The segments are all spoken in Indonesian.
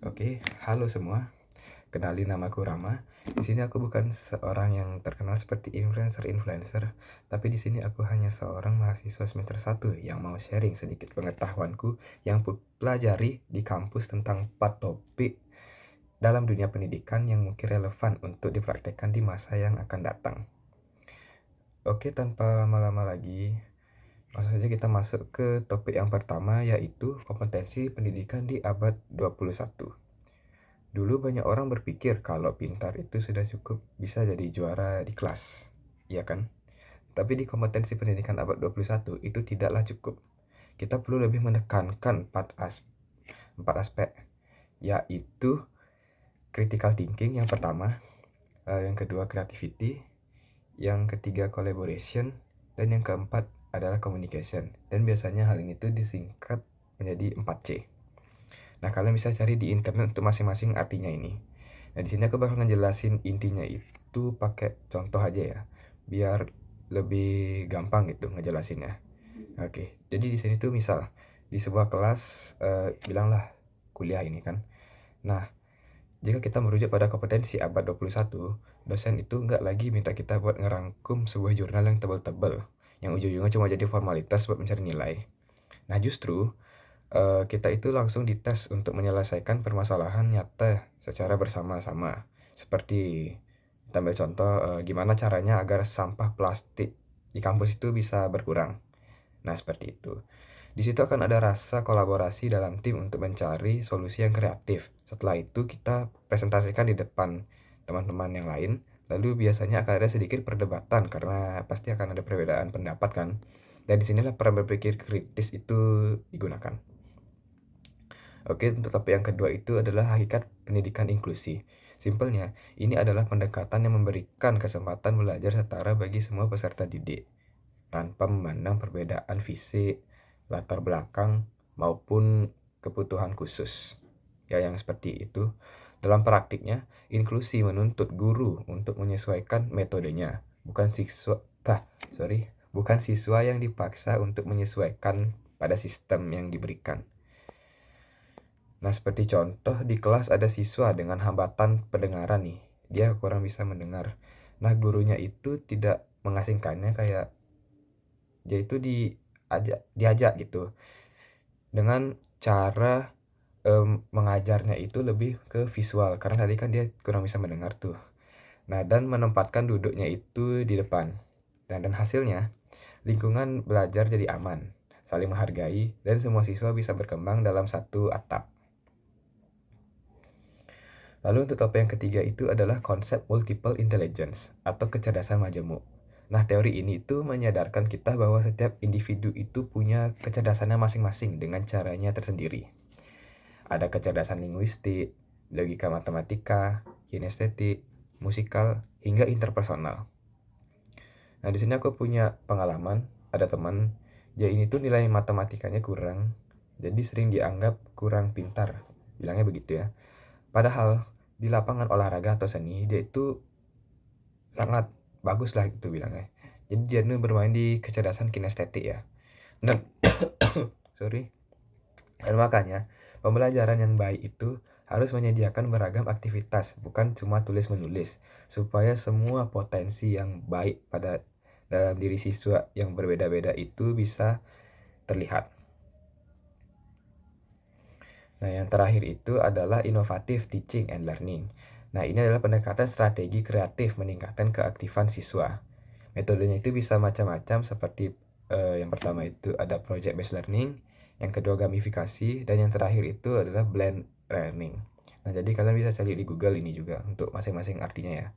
Oke, halo semua. Kenalin namaku Rama. Di sini aku bukan seorang yang terkenal seperti influencer-influencer, tapi di sini aku hanya seorang mahasiswa semester 1 yang mau sharing sedikit pengetahuanku yang pelajari di kampus tentang 4 topik dalam dunia pendidikan yang mungkin relevan untuk dipraktekkan di masa yang akan datang. Oke, tanpa lama-lama lagi, langsung saja kita masuk ke topik yang pertama, yaitu kompetensi pendidikan di abad 21. Dulu banyak orang berpikir kalau pintar itu sudah cukup bisa jadi juara di kelas, iya kan? Tapi di kompetensi pendidikan abad 21 itu tidaklah cukup. Kita perlu lebih menekankan 4 aspek, yaitu critical thinking yang pertama, yang kedua creativity, yang ketiga collaboration, dan yang keempat adalah communication. Dan biasanya hal ini tuh disingkat menjadi 4C. Nah, kalian bisa cari di internet untuk masing-masing artinya ini. Nah, di sini aku bakal ngejelasin intinya itu pakai contoh aja ya, biar lebih gampang gitu ngejelasinnya. Oke, jadi di sini tuh misal di sebuah kelas, bilanglah kuliah ini kan. Nah, jika kita merujuk pada kompetensi abad 21, dosen itu nggak lagi minta kita buat ngerangkum sebuah jurnal yang tebal-tebal, yang ujung-ujungnya cuma jadi formalitas buat mencari nilai. Nah, justru kita itu langsung dites untuk menyelesaikan permasalahan nyata secara bersama-sama. Seperti kita ambil contoh, gimana caranya agar sampah plastik di kampus itu bisa berkurang. Nah, seperti itu. Di situ akan ada rasa kolaborasi dalam tim untuk mencari solusi yang kreatif. Setelah itu kita presentasikan di depan teman-teman yang lain. Lalu biasanya akan ada sedikit perdebatan karena pasti akan ada perbedaan pendapat kan. Dan disinilah peran berpikir kritis itu digunakan. Oke, untuk topik yang kedua itu adalah hakikat pendidikan inklusi. Simpelnya, ini adalah pendekatan yang memberikan kesempatan belajar setara bagi semua peserta didik, tanpa memandang perbedaan fisik, latar belakang, maupun kebutuhan khusus. Ya, yang seperti itu. Dalam praktiknya, inklusi menuntut guru untuk menyesuaikan metodenya, bukan siswa yang dipaksa untuk menyesuaikan pada sistem yang diberikan. Nah, seperti contoh di kelas ada siswa dengan hambatan pendengaran nih. Dia kurang bisa mendengar. Nah, gurunya itu tidak mengasingkannya, kayak dia itu diajak gitu. Dengan cara mengajarnya itu lebih ke visual karena tadi kan dia kurang bisa mendengar tuh. Nah, dan menempatkan duduknya itu di depan. Dan hasilnya lingkungan belajar jadi aman, saling menghargai, dan semua siswa bisa berkembang dalam satu atap. Lalu untuk topik yang ketiga itu adalah konsep multiple intelligence atau kecerdasan majemuk. Nah, teori ini itu menyadarkan kita bahwa setiap individu itu punya kecerdasannya masing-masing dengan caranya tersendiri. Ada kecerdasan linguistik, logika matematika, kinestetik, musikal, hingga interpersonal. Nah, di sini aku punya pengalaman, ada teman, dia ini tuh nilai matematikanya kurang, jadi sering dianggap kurang pintar, bilangnya begitu ya. Padahal di lapangan olahraga atau seni dia itu sangat bagus lah gitu bilangnya. Jadi dia tuh bermain di kecerdasan kinestetik ya. Dan sorry. Dan makanya pembelajaran yang baik itu harus menyediakan beragam aktivitas, bukan cuma tulis menulis, supaya semua potensi yang baik pada dalam diri siswa yang berbeda-beda itu bisa terlihat. Nah, yang terakhir itu adalah innovative teaching and learning. Nah, ini adalah pendekatan strategi kreatif meningkatkan keaktifan siswa. Metodenya itu bisa macam-macam seperti yang pertama itu ada project based learning, yang kedua gamifikasi, dan yang terakhir itu adalah blend learning. Nah, jadi kalian bisa cari di Google ini juga untuk masing-masing artinya ya.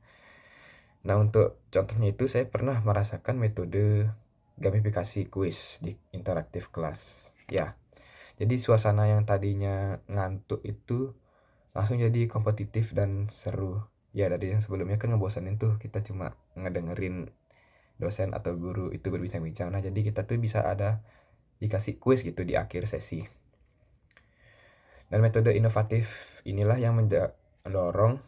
Nah, untuk contohnya itu saya pernah merasakan metode gamifikasi quiz di interaktif kelas. Ya, jadi suasana yang tadinya ngantuk itu langsung jadi kompetitif dan seru. Ya, dari yang sebelumnya kan ngebosanin tuh, kita cuma ngedengerin dosen atau guru itu berbincang-bincang. Nah, jadi kita tuh bisa ada dikasih kuis gitu di akhir sesi. Dan metode inovatif inilah yang mendorong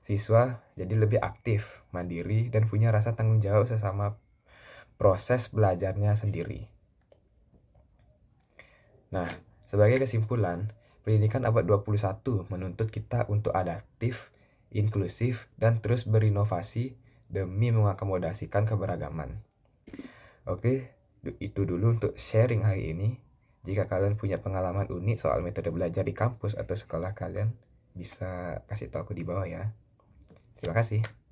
siswa jadi lebih aktif, mandiri, dan punya rasa tanggung jawab sesama proses belajarnya sendiri. Nah, sebagai kesimpulan, Pendidikan abad 21 menuntut kita untuk adaptif, inklusif, dan terus berinovasi demi mengakomodasikan keberagaman. Oke, itu dulu untuk sharing hari ini. Jika kalian punya pengalaman unik soal metode belajar di kampus atau sekolah kalian, bisa kasih tahu aku di bawah ya. Terima kasih.